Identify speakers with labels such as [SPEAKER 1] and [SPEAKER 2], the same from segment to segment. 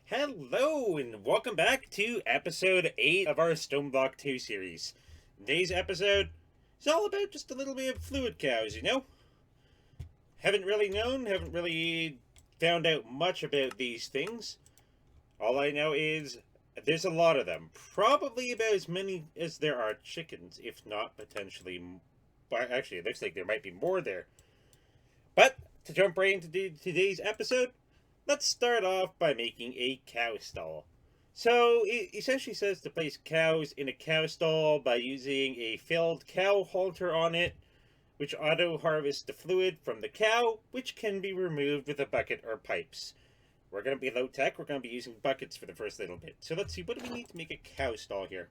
[SPEAKER 1] Hello, and welcome back to episode 8 of our Stoneblock 2 series. Today's episode is all about just a little bit of fluid cows, haven't really found out much about these things. All I know is there's a lot of them. Probably about as many as there are chickens, if not potentially. But actually, it looks like there might be more there. But to jump right into today's episode, let's start off by making a cow stall. So it essentially says to place cows in a cow stall by using a filled cow halter on it, which auto harvests the fluid from the cow, which can be removed with a bucket or pipes. We're going to be low tech, we're going to be using buckets for the first little bit. So let's see, what do we need to make a cow stall here?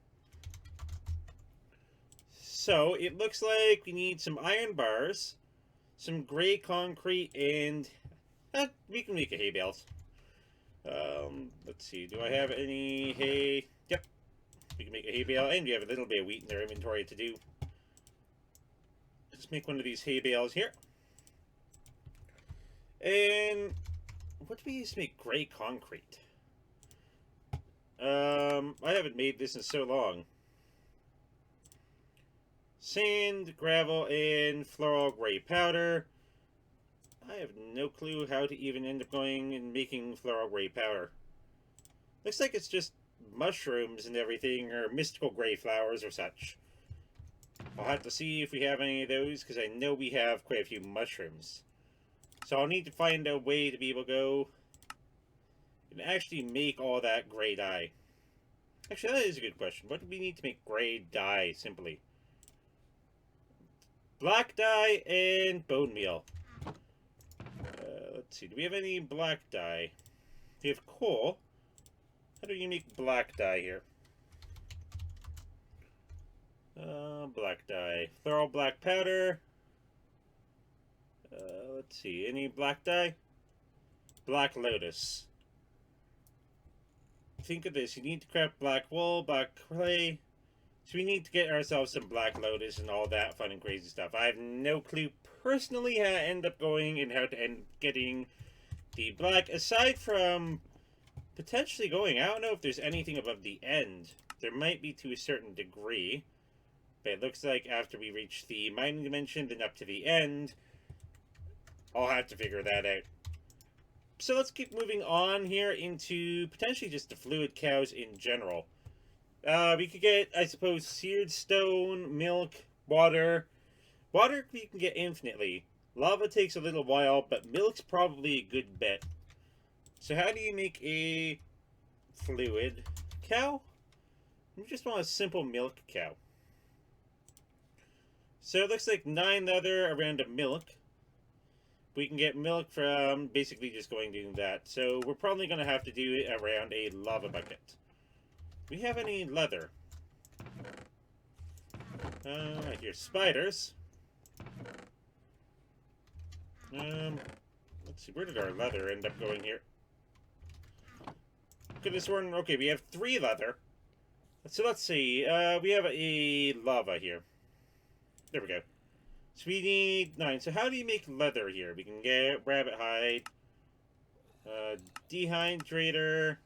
[SPEAKER 1] So it looks like we need some iron bars, some gray concrete, and we can make a hay bales. Let's see. Do I have any hay? Yep. We can make a hay bale, and we have a little bit of wheat in their inventory to do. Let's make one of these hay bales here. And what do we use to make gray concrete? I haven't made this in so long. Sand, gravel, and floral gray powder. I have no clue how to even end up going and making floral gray powder. Looks like it's just mushrooms and everything, or mystical gray flowers or such. I'll have to see if we have any of those, because I know we have quite a few mushrooms. So I'll need to find a way to be able to go and actually make all that gray dye. Actually, that is a good question. What do we need to make gray dye, simply? Black dye and bone meal. Let's see, do we have any black dye? We have coal. How do you make black dye here? Black dye. Floral black powder. Let's see, any black dye? Black lotus. Think of this, you need to craft black wool, black clay. So we need to get ourselves some black lotus and all that fun and crazy stuff. I have no clue personally how to end up going and how to end up getting the black, aside from potentially going. I don't know if there's anything above the end. There might be to a certain degree, but it looks like after we reach the mining dimension, then up to the end, I'll have to figure that out. So let's keep moving on here into potentially just the fluid cows in general. We could get, I suppose, seared stone, milk, water. Water we can get infinitely. Lava takes a little while, but milk's probably a good bet. So how do you make a fluid cow? You just want a simple milk cow. So it looks like 9 leather around a milk. We can get milk from basically just going to do that. So we're probably going to have to do it around a lava bucket. Do we have any leather? I hear spiders. Let's see, where did our leather end up going here? Could this one? Okay, we have 3 leather. So let's see. We have a lava here. There we go. So we need 9. So how do you make leather here? We can get rabbit hide, dehydrator.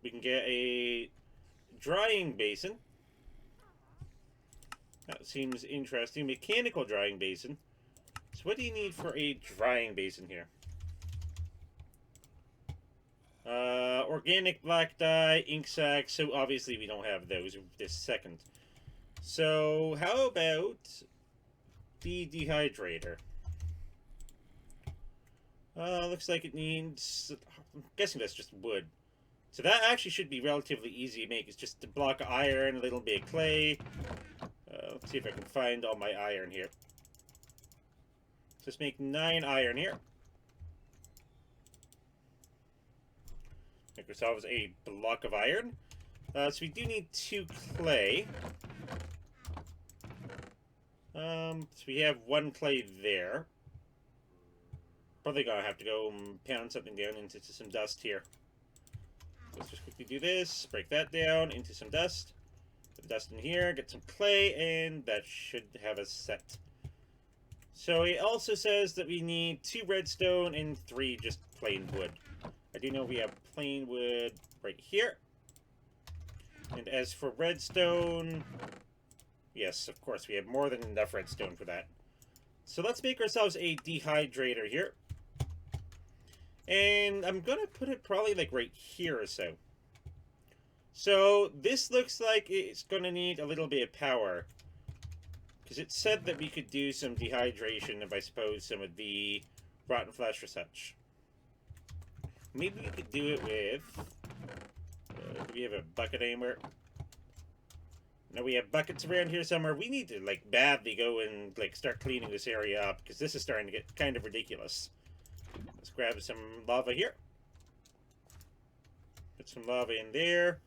[SPEAKER 1] We can get a drying basin. That seems interesting. Mechanical drying basin. So what do you need for a drying basin here? Organic black dye, ink sac. So obviously we don't have those this second. So how about the dehydrator? Looks like it needs... I'm guessing that's just wood. So that actually should be relatively easy to make. It's just a block of iron, a little bit of clay. Let's see if I can find all my iron here. Let's make 9 iron here. Make ourselves a block of iron. So we do need 2 clay. So we have 1 clay there. Probably gonna have to go and pound something down into some dust here. Let's just quickly do this, break that down into some dust. Put the dust in here, get some clay, and that should have us set. So it also says that we need 2 redstone and 3 just plain wood. I do know we have plain wood right here. And as for redstone, yes, of course, we have more than enough redstone for that. So let's make ourselves a dehydrator here. And I'm going to put it probably like right here or so. So this looks like it's going to need a little bit of power. Because it said that we could do some dehydration of, I suppose, some of the rotten flesh or such. Maybe we could do it with... do we have a bucket anywhere? No, we have buckets around here somewhere. We need to, like, badly go and, like, start cleaning this area up. Because this is starting to get kind of ridiculous. Let's grab some lava here. Put some lava in there.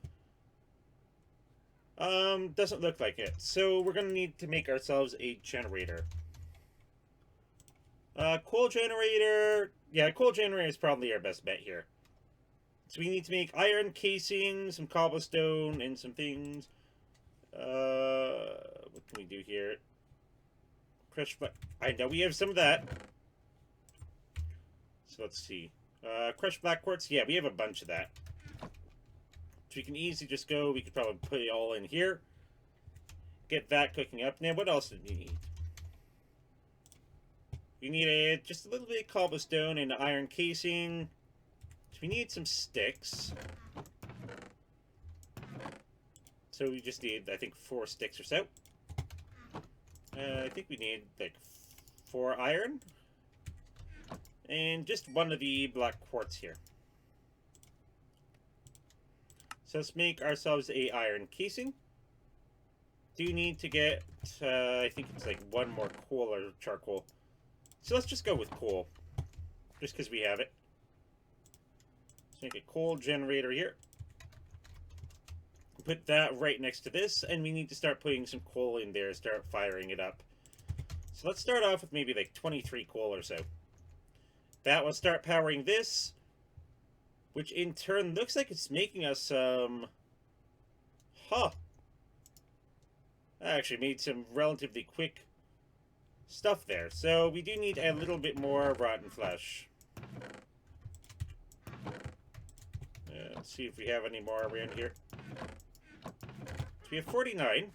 [SPEAKER 1] Doesn't look like it. So we're going to need to make ourselves a generator. Coal generator. Yeah, coal generator is probably our best bet here. So we need to make iron casing, some cobblestone, and some things. What can we do here? Crushed black. I know we have some of that. So let's see. Crushed black quartz. Yeah, we have a bunch of that. So we can easily just go. We could probably put it all in here. Get that cooking up. Now, what else did we need? We needed just a little bit of cobblestone and iron casing. So we need some sticks. So we just need, I think, 4 sticks or so. I think we need, like, 4 iron. And just 1 of the black quartz here. So let's make ourselves a iron casing. Do need to get, I think it's like 1 more coal or charcoal. So let's just go with coal. Just because we have it. Let's make a coal generator here. Put that right next to this, and we need to start putting some coal in there, start firing it up. So let's start off with maybe like 23 coal or so. That will start powering this, which in turn looks like it's making us some... Huh. I actually made some relatively quick stuff there. So we do need a little bit more rotten flesh. Let's see if we have any more around here. So we have 49.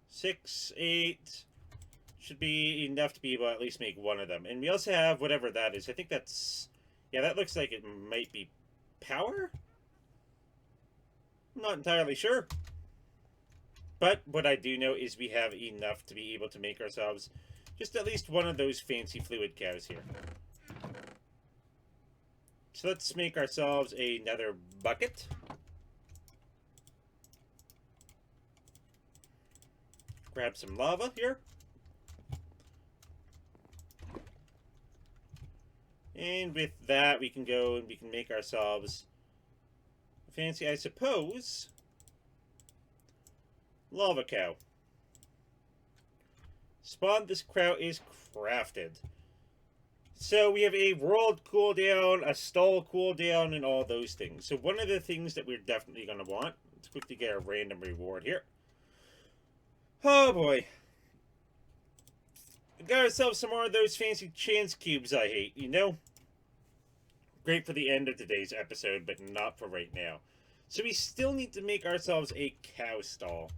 [SPEAKER 1] 6, 8... should be enough to be able to at least make 1 of them. And we also have whatever that is. I think that's... yeah, that looks like it might be power? I'm not entirely sure. But what I do know is we have enough to be able to make ourselves just at least 1 of those fancy fluid cows here. So let's make ourselves another bucket. Grab some lava here. And with that, we can go and we can make ourselves a fancy, I suppose, lava cow. Spawn this cow is crafted. So we have a world cooldown, a stall cooldown, and all those things. So one of the things that we're definitely going to want, let's quickly get a random reward here. Oh boy. We got ourselves some more of those fancy chance cubes I hate, you know? Great for the end of today's episode, but not for right now. So we still need to make ourselves a cow stall.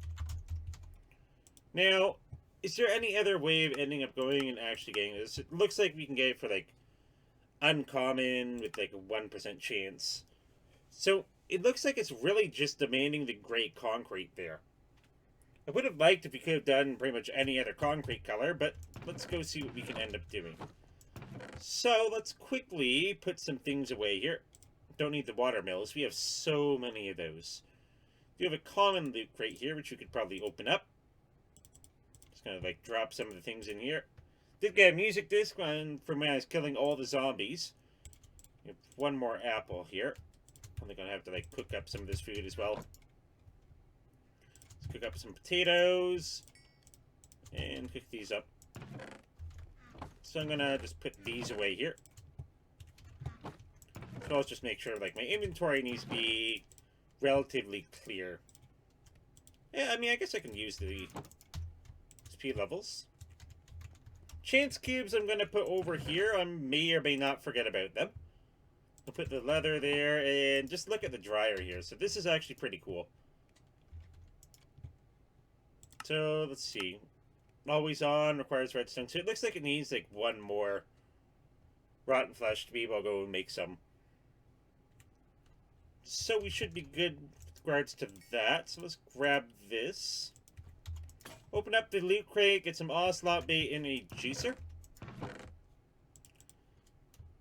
[SPEAKER 1] Now, is there any other way of ending up going and actually getting this? It looks like we can get it for, like, uncommon with, like, a 1% chance. So, it looks like it's really just demanding the gray concrete there. I would have liked if we could have done pretty much any other concrete color, but let's go see what we can end up doing. So, let's quickly put some things away here. Don't need the water mills. We have so many of those. We have a common loot crate here, which we could probably open up. Just gonna, like, drop some of the things in here. Did get a music disc from when I was killing all the zombies. We have 1 more apple here. I'm gonna have to, like, cook up some of this food as well. Cook up some potatoes and cook these up. So I'm gonna just put these away here. So I'll just make sure, like, my inventory needs to be relatively clear. Yeah, I mean, I guess I can use the XP levels. Chance cubes I'm going to put over here. I may or may not forget about them. I'll put the leather there, and just look at the dryer here. So this is actually pretty cool. So, let's see. Always on, requires redstone. So it looks like it needs, like, one more rotten flesh to be able to go and make some. So we should be good with regards to that. So let's grab this. Open up the loot crate, get some ocelot bait and a juicer.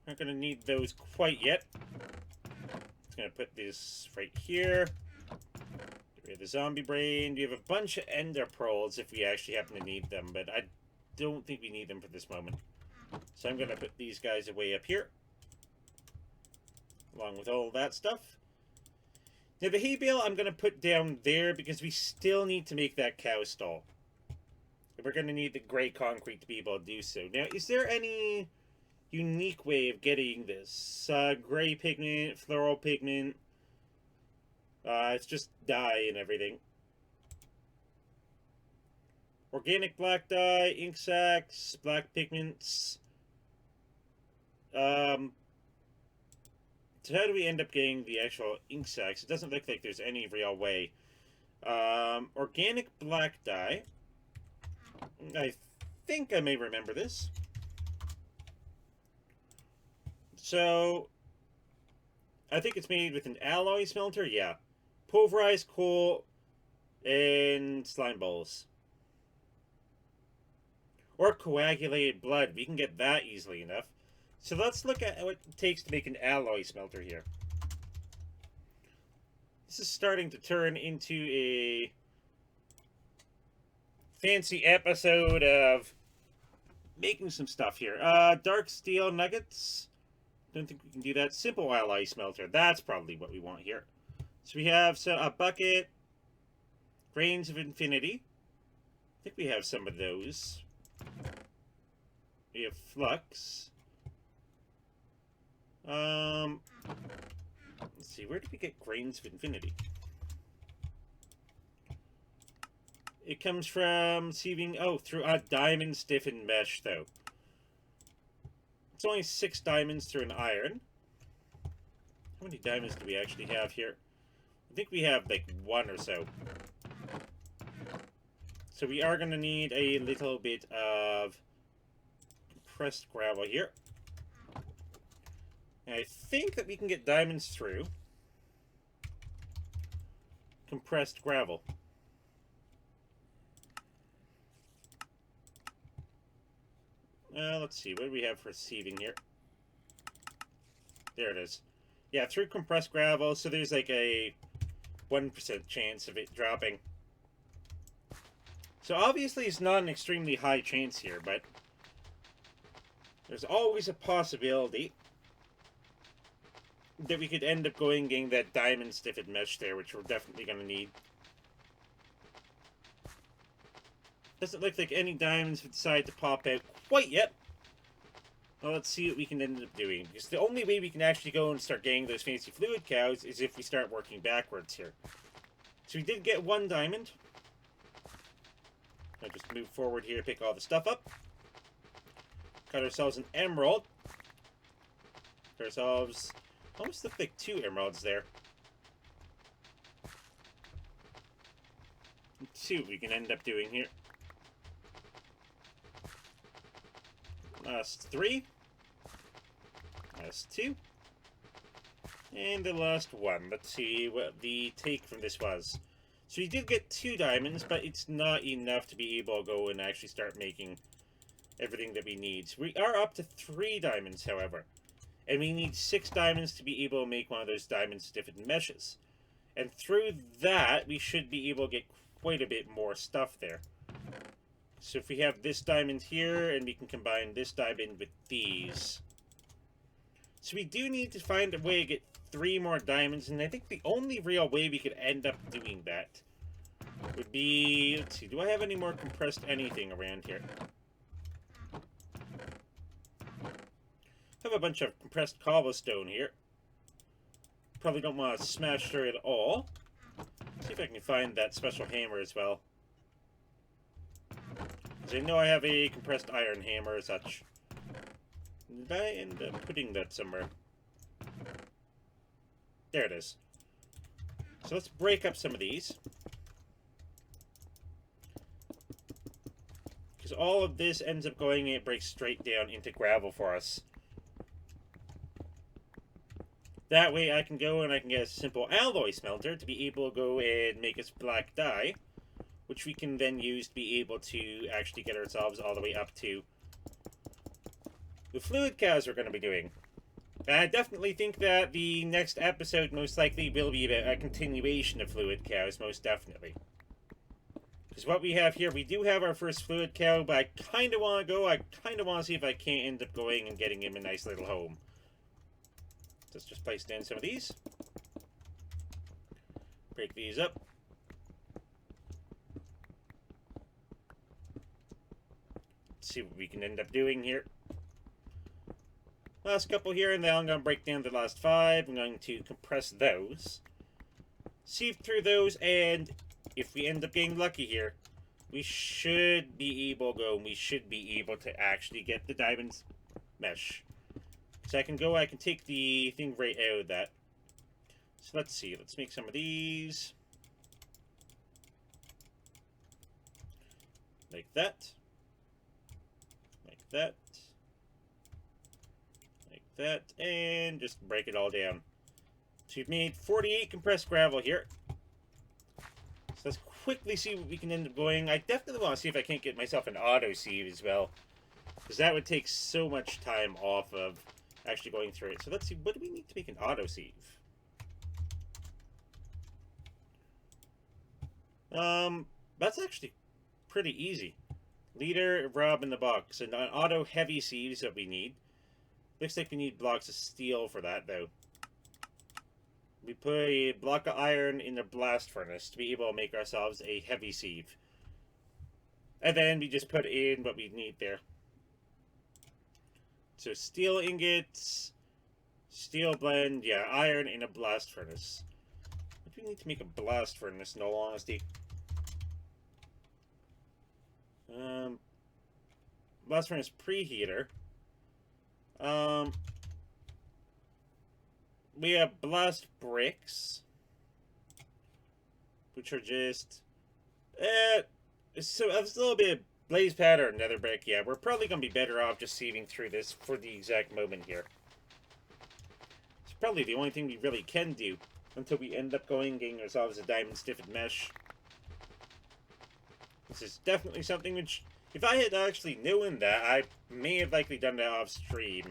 [SPEAKER 1] Not going to need those quite yet. Just going to put this right here. Get rid of the zombie brain. We have a bunch of ender pearls if we actually happen to need them, but I don't think we need them for this moment. So I'm going to put these guys away up here, along with all that stuff. Now the hay bale I'm going to put down there because we still need to make that cow stall. We're going to need the gray concrete to be able to do so. Now, is there any unique way of getting this? Gray pigment, floral pigment. It's just dye and everything. Organic black dye, ink sacs, black pigments. So how do we end up getting the actual ink sacs? It doesn't look like there's any real way. Organic black dye. I think I may remember this. So, I think it's made with an alloy smelter, yeah. Pulverized coal and slime balls. Or coagulated blood. We can get that easily enough. So let's look at what it takes to make an alloy smelter here. This is starting to turn into a fancy episode of making some stuff here. Dark steel nuggets. Don't think we can do that. Simple alloy smelter. That's probably what we want here. So we have a bucket. Grains of infinity. I think we have some of those. We have flux. Let's see. Where did we get grains of infinity? It comes from sieving, through a diamond stiffened mesh, though. It's only 6 diamonds through an iron. How many diamonds do we actually have here? I think we have, like, 1 or so. So we are going to need a little bit of compressed gravel here. And I think that we can get diamonds through compressed gravel. Let's see, what do we have for sieving here? There it is. Yeah, through compressed gravel, so there's like a 1% chance of it dropping. So obviously it's not an extremely high chance here, but there's always a possibility that we could end up going and getting that diamond stiffened mesh there, which we're definitely going to need. Doesn't look like any diamonds have decided to pop out quite yet. Well, let's see what we can end up doing. Because the only way we can actually go and start getting those fancy fluid cows is if we start working backwards here. So we did get 1 diamond. I'll just move forward here, pick all the stuff up. Got ourselves an emerald. Got ourselves almost look like 2 emeralds there. Let's see what we can end up doing here. Last 3. Last 2. And the last 1. Let's see what the take from this was. So we did get 2 diamonds, but it's not enough to be able to go and actually start making everything that we need. So we are up to 3 diamonds, however. And we need 6 diamonds to be able to make one of those diamond stiffened meshes. And through that, we should be able to get quite a bit more stuff there. So if we have this diamond here, and we can combine this diamond with these. So we do need to find a way to get 3 more diamonds, and I think the only real way we could end up doing that would be... Let's see, do I have any more compressed anything around here? I have a bunch of compressed cobblestone here. Probably don't want to smash through it all. See if I can find that special hammer as well. Because I know I have a compressed iron hammer or such. Did I end up putting that somewhere? There it is. So let's break up some of these. Because all of this ends up going and it breaks straight down into gravel for us. That way I can go and I can get a simple alloy smelter to be able to go and make us black dye. Which we can then use to be able to actually get ourselves all the way up to the fluid cows we're going to be doing. And I definitely think that the next episode most likely will be a continuation of fluid cows, most definitely. Because what we have here, we do have our first fluid cow, but I kind of want to go. I kind of want to see if I can't end up going and getting him a nice little home. Let's just place down some of these. Break these up. See what we can end up doing here. Last couple here, and then I'm going to break down the last 5. I'm going to compress those. Sieve through those, and if we end up getting lucky here, we should be able to go, and we should be able to actually get the diamonds mesh. So I can go, I can take the thing right out of that. So let's see, let's make some of these. Like that. That, like that, and just break it all down. So we've made 48 compressed gravel here. So let's quickly see what we can end up going. I definitely want to see if I can't get myself an auto sieve as well, because that would take so much time off of actually going through it. So let's see, what do we need to make an auto sieve? That's actually pretty easy. Leader, Rob in the box. And an auto heavy sieves that we need. Looks like we need blocks of steel for that, though. We put a block of iron in the blast furnace to be able to make ourselves a heavy sieve. And then we just put in what we need there. So steel ingots, steel blend, yeah, iron in a blast furnace. What do we need to make a blast furnace, in all honesty? Blast furnace preheater. We have blast bricks, which are just so a little bit of blaze powder and nether brick. Yeah, we're probably gonna be better off just sieving through this for the exact moment here. It's probably the only thing we really can do until we end up going and getting ourselves a diamond stiffened mesh. This is definitely something which, if I had actually known that, I may have likely done that off stream.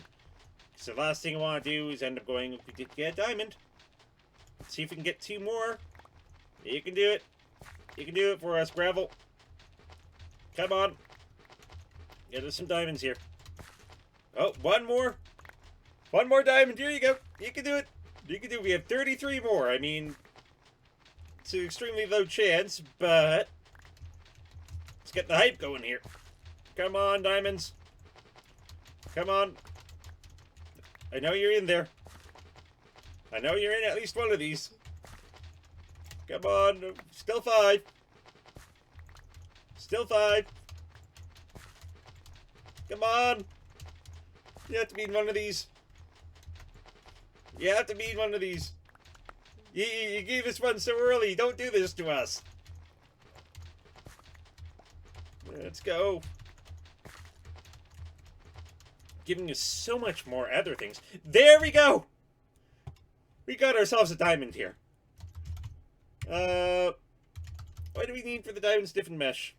[SPEAKER 1] So the last thing I want to do is end up going, if we did get a diamond, see if we can get 2 more. You can do it. You can do it for us, gravel. Come on. Get us some diamonds here. Oh, 1 more. 1 more diamond. Here you go. You can do it. You can do it. We have 33 more. I mean, it's an extremely low chance, but let's get the hype going here. Come on, diamonds. Come on. I know you're in there. I know you're in at least one of these. Come on. Still 5. Still 5. Come on. You have to be in one of these. You have to be in one of these. You gave us one so early. Don't do this to us. Let's go. Giving us so much more other things. There we go! We got ourselves a diamond here. What do we need for the diamond stiffened mesh?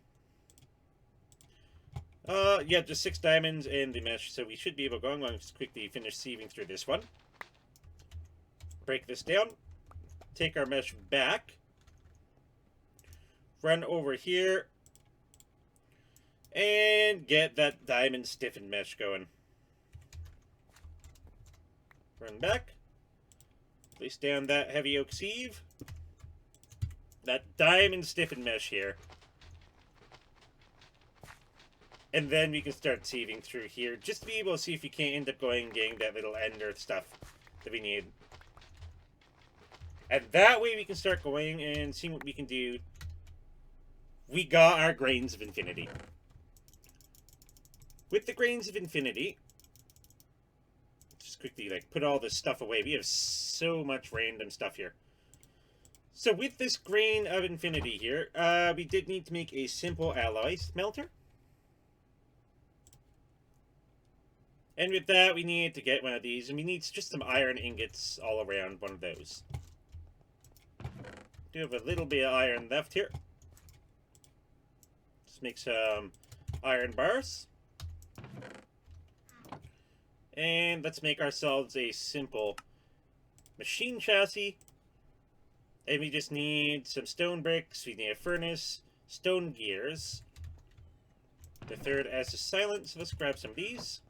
[SPEAKER 1] Yeah, just 6 diamonds and the mesh, so we should be able to go. I'm going to just quickly finish sieving through this one. Break this down. Take our mesh back. Run over here. And get that diamond stiffened mesh going. Run back. Place down that heavy oak sieve. That diamond stiffened mesh here. And then we can start sieving through here, just to be able to see if we can't end up going and getting that little ender stuff that we need. And that way we can start going and seeing what we can do. We got our grains of infinity. with the Grains of Infinity, just quickly like put all this stuff away. We have so much random stuff here. So with this Grain of Infinity here, we did need to make a simple alloy smelter. And with that, we needed to get one of these, and we need just some iron ingots all around one of those. Do have a little bit of iron left here. Let's make some iron bars. And let's make ourselves a simple machine chassis. And we just need some stone bricks, we need a furnace, stone gears. The third as a silent, so let's grab some of these.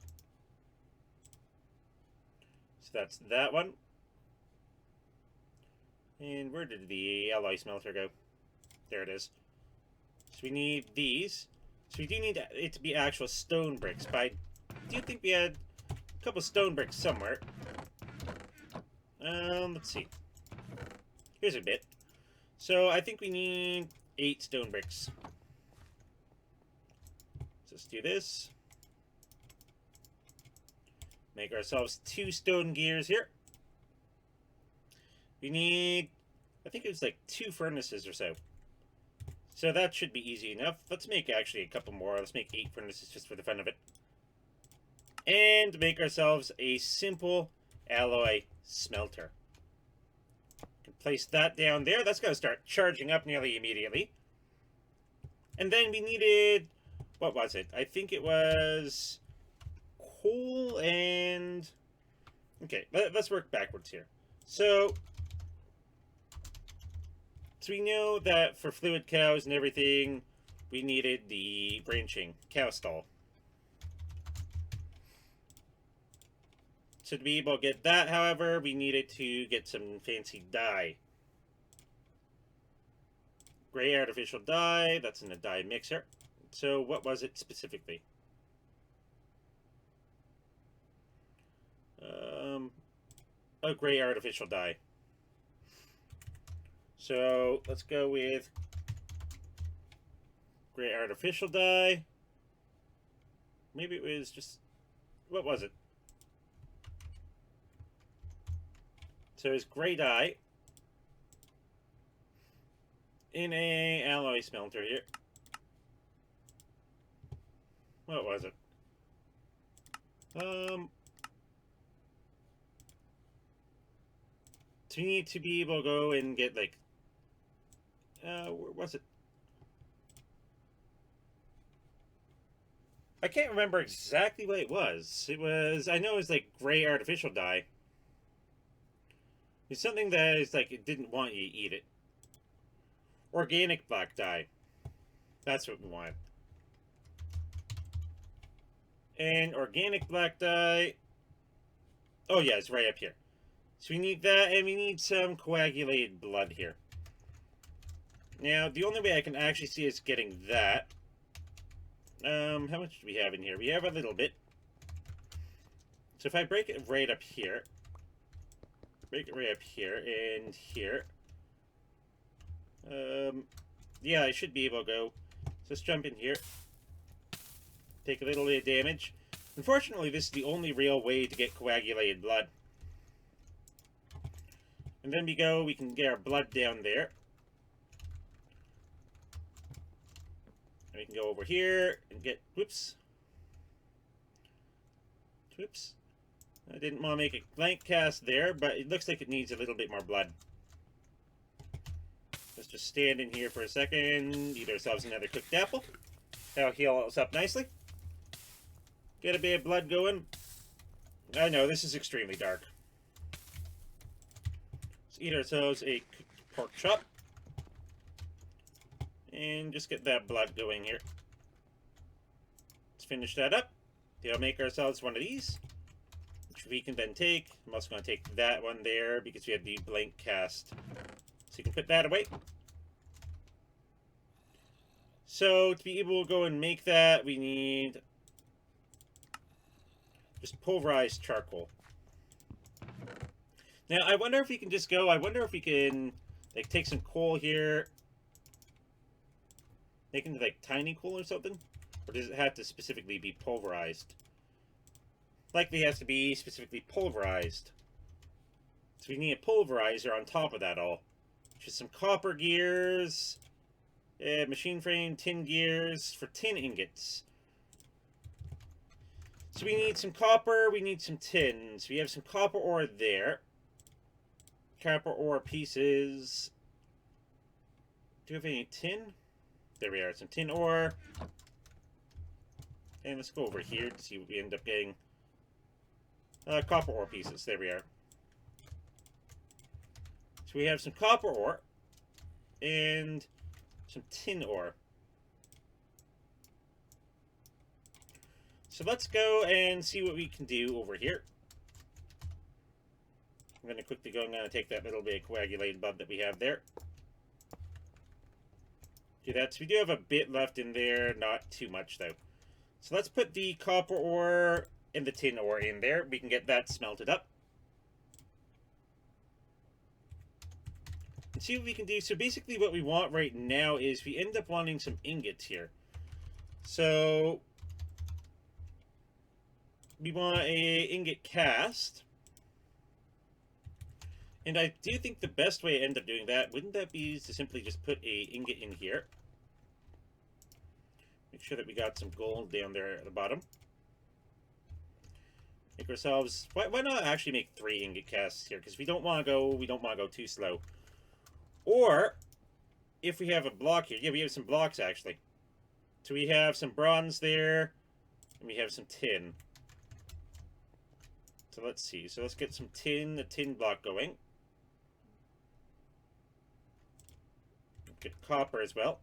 [SPEAKER 1] So that's that one. And where did the alloy smelter go? There it is. So we need these. So we do need it to be actual stone bricks, but I do think we had a couple stone bricks somewhere. Let's see. Here's a bit. So I think we need 8 stone bricks. So let's do this. Make ourselves 2 stone gears here. We need, I think it was like 2 furnaces or so. So that should be easy enough. Let's make actually a couple more. Let's make 8 furnaces just for the fun of it. And make ourselves a simple alloy smelter. Place that down there. That's going to start charging up nearly immediately. And then we needed, what was it? I think it was coal and... Okay, let's work backwards here. So we know that for fluid cows and everything, we needed the branching cow stall. So to be able to get that, however, we needed to get some fancy dye. Gray artificial dye, that's in a dye mixer. So what was it specifically? A gray artificial dye. So let's go with gray artificial dye. Maybe it was just, what was it? So it's gray dye in a alloy smelter here. What was it? So you need to be able to go and get like, where was it? I can't remember exactly what it was. It was, I know it was like gray artificial dye. It's something that is like, it didn't want you to eat it. Organic black dye. That's what we want. And organic black dye. Oh yeah, it's right up here. So we need that, and we need some coagulated blood here. Now, the only way I can actually see is getting that. How much do we have in here? We have a little bit. So if I break it right up here. Break it right up here and here. Yeah, I should be able to go. So let's jump in here. Take a little bit of damage. Unfortunately, this is the only real way to get coagulated blood. And then we can get our blood down there. And we can go over here and get, whoops. Whoops. I didn't want to make a blank cast there, but it looks like it needs a little bit more blood. Let's just stand in here for a second, eat ourselves another cooked apple. That'll heal us up nicely. Get a bit of blood going. I know, this is extremely dark. Let's eat ourselves a cooked pork chop. And just get that blood going here. Let's finish that up. That'll make ourselves one of these, which we can then take. I'm also going to take that one there because we have the blank cast. So you can put that away. So to be able to go and make that, we need just pulverized charcoal. Now, I wonder if we can just go, I wonder if we can like take some coal here, make it into like tiny coal or something. Or does it have to specifically be pulverized? Likely has to be specifically pulverized. So we need a pulverizer on top of that all. Just some copper gears, machine frame, tin gears for tin ingots. So we need some copper, we need some tin. So we have some copper ore there. Copper ore pieces. Do we have any tin? There we are, some tin ore. And let's go over here to see what we end up getting. Copper ore pieces, there we are. So we have some copper ore and some tin ore. So let's go and see what we can do over here. I'm going to quickly go, I'm going to take that little bit of coagulated blood that we have there. Do that. So we do have a bit left in there, not too much though. So let's put the copper ore and the tin ore in there. We can get that smelted up. And see what we can do. So basically what we want right now is we end up wanting some ingots here. So we want a ingot cast. And I do think the best way to end up doing that, wouldn't that be to simply just put a ingot in here? Make sure that we got some gold down there at the bottom. Make ourselves, why not actually make 3 ingot casts here? Because we don't want to go too slow. Or if we have a block here, yeah, we have some blocks actually. So we have some bronze there, and we have some tin. So let's see. So let's get some tin, a tin block going. Get copper as well.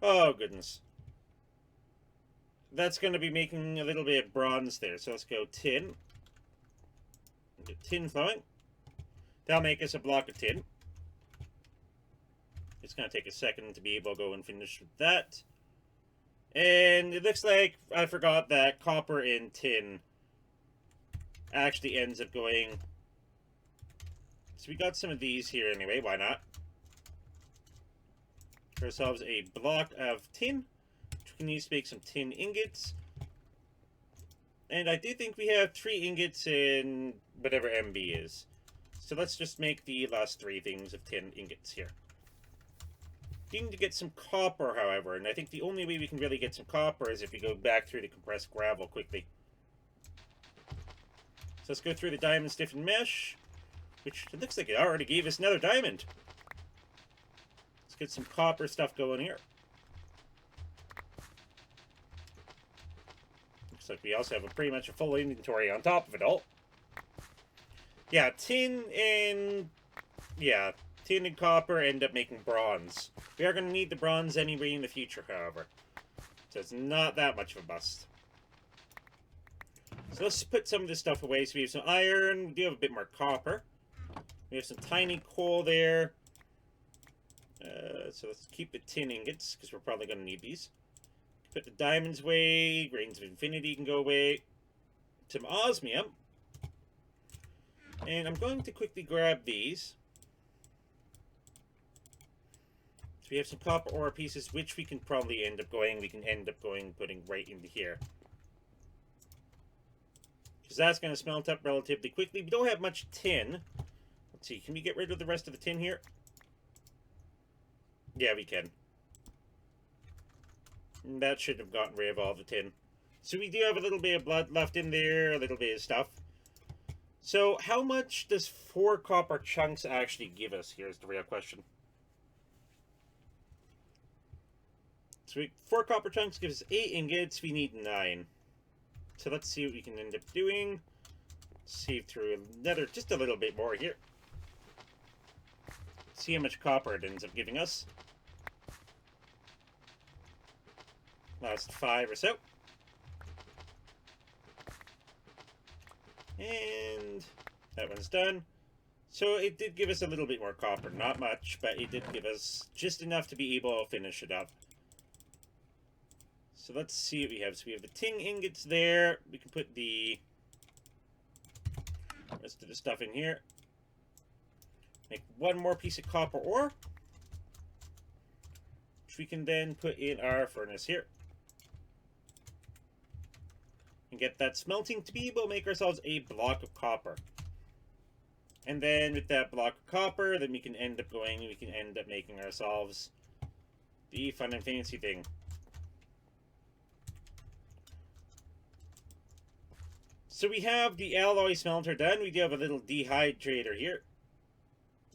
[SPEAKER 1] Oh, goodness. That's going to be making a little bit of bronze there. So let's go tin. Get tin flowing. That'll make us a block of tin. It's going to take a second to be able to go and finish with that. And it looks like I forgot that copper and tin actually ends up going. So we got some of these here anyway, why not? For ourselves a block of tin, which we can use to make some tin ingots. And I do think we have 3 ingots in whatever MB is. So let's just make the last 3 things of tin ingots here. We need to get some copper, however, and I think the only way we can really get some copper is if we go back through the compressed gravel quickly. So let's go through the diamond stiffened mesh, which it looks like it already gave us another diamond. Let's get some copper stuff going here. Looks like we also have pretty much a full inventory on top of it all. Yeah, tin and copper end up making bronze. We are going to need the bronze anyway in the future, however. So it's not that much of a bust. So let's put some of this stuff away. So we have some iron. We do have a bit more copper. We have some tiny coal there. So let's keep the tin ingots, because we're probably going to need these. Put the diamonds away. Grains of infinity can go away. Some osmium. And I'm going to quickly grab these. So we have some copper ore pieces, which we can probably end up going. We can end up going putting right into here. Because that's going to smelt up relatively quickly. We don't have much tin. Let's see, can we get rid of the rest of the tin here? Yeah, we can. And that should have gotten rid of all the tin. So we do have a little bit of blood left in there, a little bit of stuff. So how much does 4 copper chunks actually give us? Here's the real question. So 4 copper chunks gives us 8 ingots. We need 9. So let's see what we can end up doing. Save through another, just a little bit more here. See how much copper it ends up giving us. Last 5 or so. And that one's done. So it did give us a little bit more copper. Not much, but it did give us just enough to be able to finish it up. So let's see what we have. So we have the tin ingots there. We can put the rest of the stuff in here. Make 1 more piece of copper ore. which we can then put in our furnace here. And get that smelting to be able to make ourselves a block of copper. And then with that block of copper, then we can end up making ourselves the fun and fancy thing. So we have the alloy smelter done. We do have a little dehydrator here.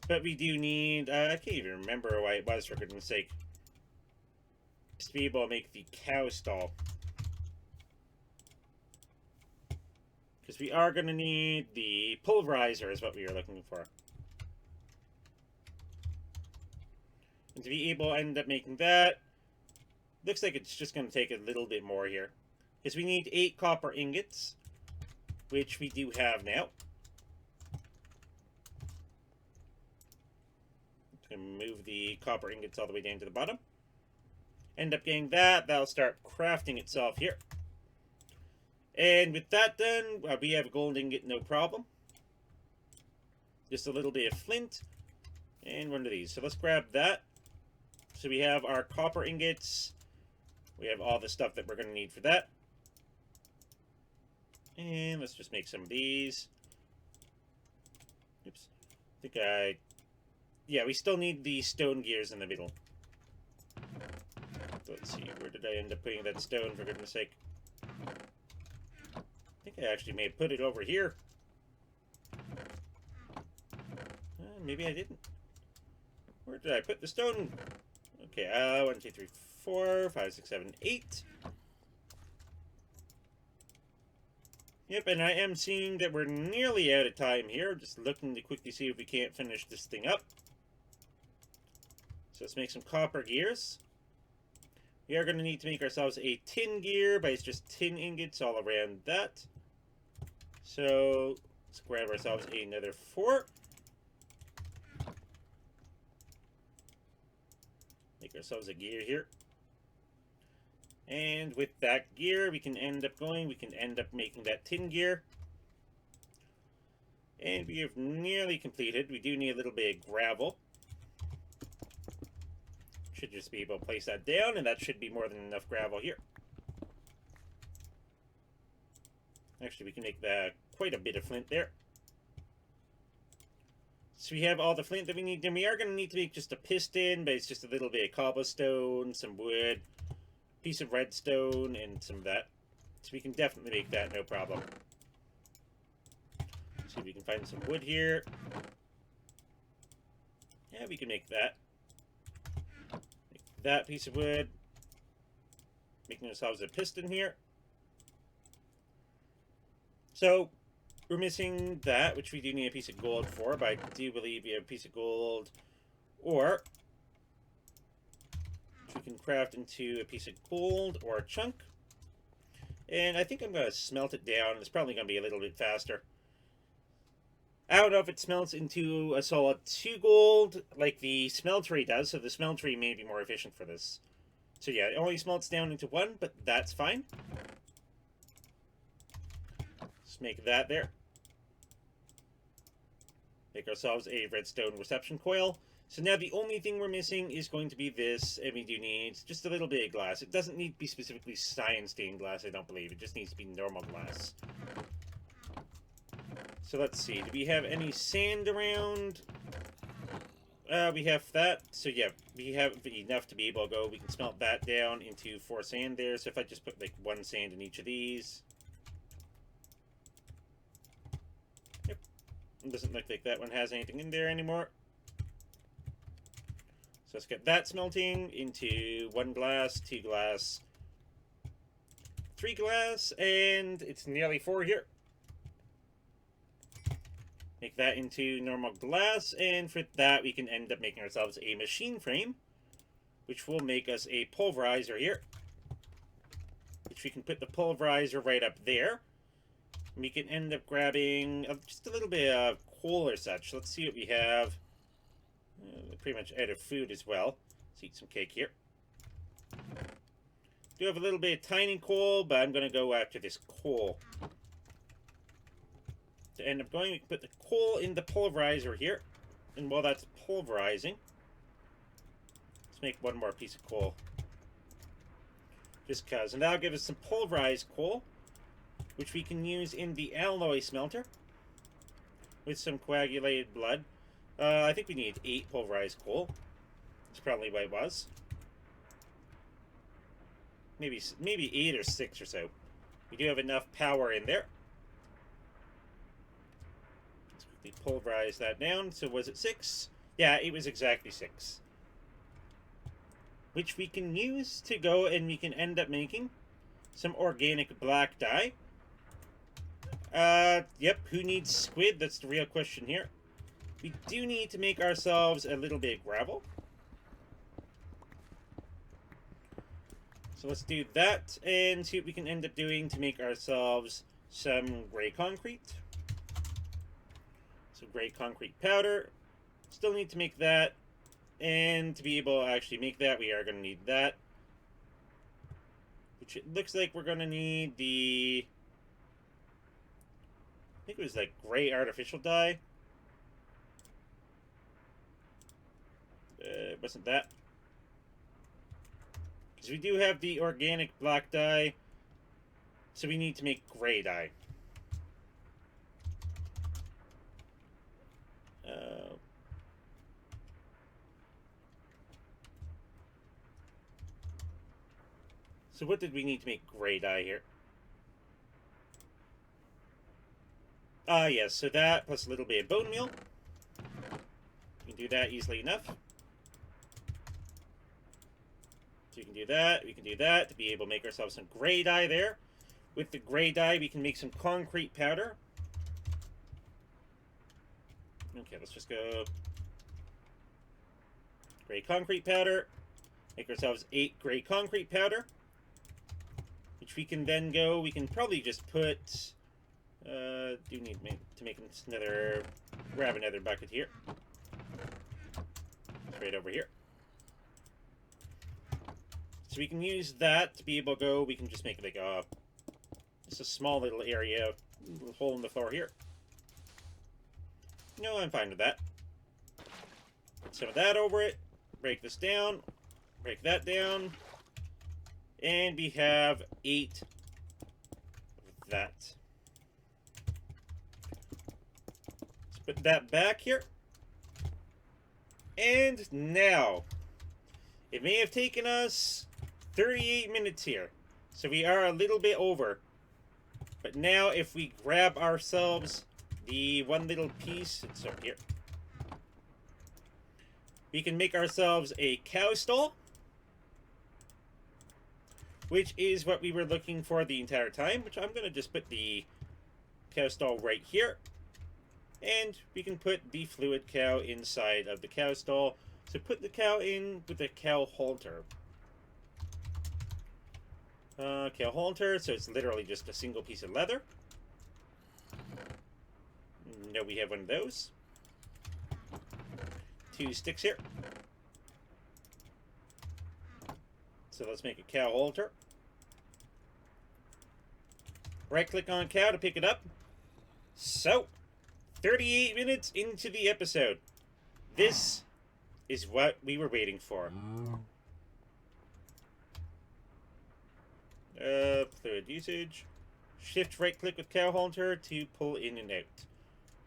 [SPEAKER 1] But we do need, I can't even remember why it was, for goodness sake. Just to be able to make the cow stall. Because we are going to need the pulverizer is what we are looking for. And to be able to end up making that, looks like it's just going to take a little bit more here. Because we need 8 copper ingots, which we do have now. Going to move the copper ingots all the way down to the bottom. End up getting that. That'll start crafting itself here. And with that done, we have a gold ingot, no problem. Just a little bit of flint. And one of these. So let's grab that. So we have our copper ingots. We have all the stuff that we're going to need for that. And let's just make some of these. Oops. I think yeah, we still need the stone gears in the middle. Let's see, where did I end up putting that stone, for goodness sake? I think I actually may have put it over here. Maybe I didn't. Where did I put the stone? Okay, 1, 2, 3, 4, 5, 6, 7, 8. Yep, and I am seeing that we're nearly out of time here. Just looking to quickly see if we can't finish this thing up. So let's make some copper gears. We are going to need to make ourselves a tin gear, but it's just tin ingots all around that. So let's grab ourselves another 4. Make ourselves a gear here. And with that gear, we can end up making that tin gear. And we have nearly completed. We do need a little bit of gravel. Should just be able to place that down, and that should be more than enough gravel here. Actually, we can make that quite a bit of flint there. So we have all the flint that we need. Then we are going to need to make just a piston, but it's just a little bit of cobblestone, some wood, piece of redstone, and some of that. So we can definitely make that, no problem. See if we can find some wood here. Yeah, we can make that. Make that piece of wood. Making ourselves a piston here. So, we're missing that, which we do need a piece of gold for, but I do believe we have a piece of gold, or we can craft into a piece of gold or a chunk. And I think I'm going to smelt it down. It's probably going to be a little bit faster. I don't know if it smelts into a solid 2 gold like the smeltery does, so the smeltery may be more efficient for this. So yeah, it only smelts down into 1, but that's fine. Let's make that there. Make ourselves a redstone reception coil. So now the only thing we're missing is going to be this, and we do need just a little bit of glass. It doesn't need to be specifically cyan-stained glass, I don't believe. It just needs to be normal glass. So let's see, do we have any sand around? We have that. So yeah, we have enough to be able to go. We can smelt that down into 4 sand there. So if I just put like 1 sand in each of these. Yep. It doesn't look like that one has anything in there anymore. So let's get that smelting into 1 glass, 2 glass, 3 glass, and it's nearly 4 here. Make that into normal glass, and for that we can end up making ourselves a machine frame, which will make us a pulverizer here. Which we can put the pulverizer right up there. We can end up grabbing just a little bit of coal or such. Let's see what we have. Pretty much out of food as well. Let's eat some cake here. Do have a little bit of tiny coal, but I'm going to go after this coal. To end up going, we can put the coal in the pulverizer here. And while that's pulverizing, let's Let's make one more piece of coal. Just cause. And that'll give us some pulverized coal, which we can use in the alloy smelter with some coagulated blood. I think we need 8 pulverized coal. That's probably what it was. Maybe 8 or 6 or so. We do have enough power in there. Let's quickly pulverize that down. So was it 6? Yeah, it was exactly 6. Which we can use to go and we can end up making some organic black dye. Yep, who needs squid? That's the real question here. We do need to make ourselves a little bit of gravel. So let's do that and see what we can end up doing to make ourselves some gray concrete. So gray concrete powder. Still need to make that. And to be able to actually make that, we are going to need that. Which it looks like we're going to need the... I think it was like gray artificial dye. Wasn't that? Because we do have the organic black dye. So we need to make gray dye. So what did we need to make gray dye here? Yes, so that plus a little bit of bone meal. We can do that easily enough. So we can do that, we can do that to be able to make ourselves some gray dye there. With the gray dye, we can make some concrete powder. Okay, let's just go gray concrete powder. Make ourselves 8 gray concrete powder. Which we can then go, we can probably just put, do need to make another, grab another bucket here. It's right over here. So we can use that to be able to go, we can just make like a, just a small little area, little hole in the floor here. No, I'm fine with that. Put some of that over it, break this down, break that down. And we have 8 of that. Let's put that back here. And now, it may have taken us 38 minutes here. So we are a little bit over. But now if we grab ourselves the one little piece, it's over here. We can make ourselves a cow stall. Which is what we were looking for the entire time, which I'm going to just put the cow stall right here. And we can put the fluid cow inside of the cow stall. So put the cow in with the cow halter. Cow halter, so it's literally just a single piece of leather. No, we have one of those. 2 sticks here. So let's make a cow halter. Right click on cow to pick it up. So, 38 minutes into the episode. This is what we were waiting for. Fluid usage. Shift right click with cow halter to pull in and out.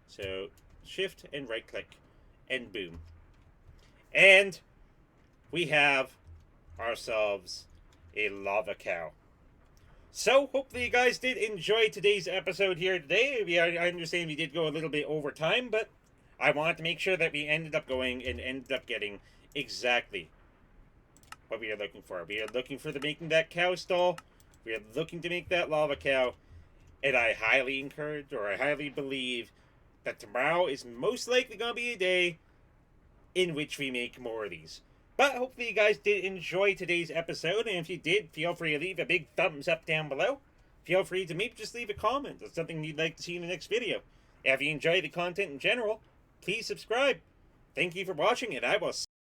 [SPEAKER 1] So, shift and right click. And boom. And we have ourselves a lava cow. So, hopefully you guys did enjoy today's episode here today. I understand we did go a little bit over time, but I wanted to make sure that we ended up going and ended up getting exactly what we are looking for. We are looking for making that cow stall. We are looking to make that lava cow. And I highly encourage, or I highly believe, that tomorrow is most likely going to be a day in which we make more of these. But hopefully you guys did enjoy today's episode, and if you did, feel free to leave a big thumbs up down below. Feel free to maybe just leave a comment on something you'd like to see in the next video. If you enjoy the content in general, please subscribe. Thank you for watching, and I will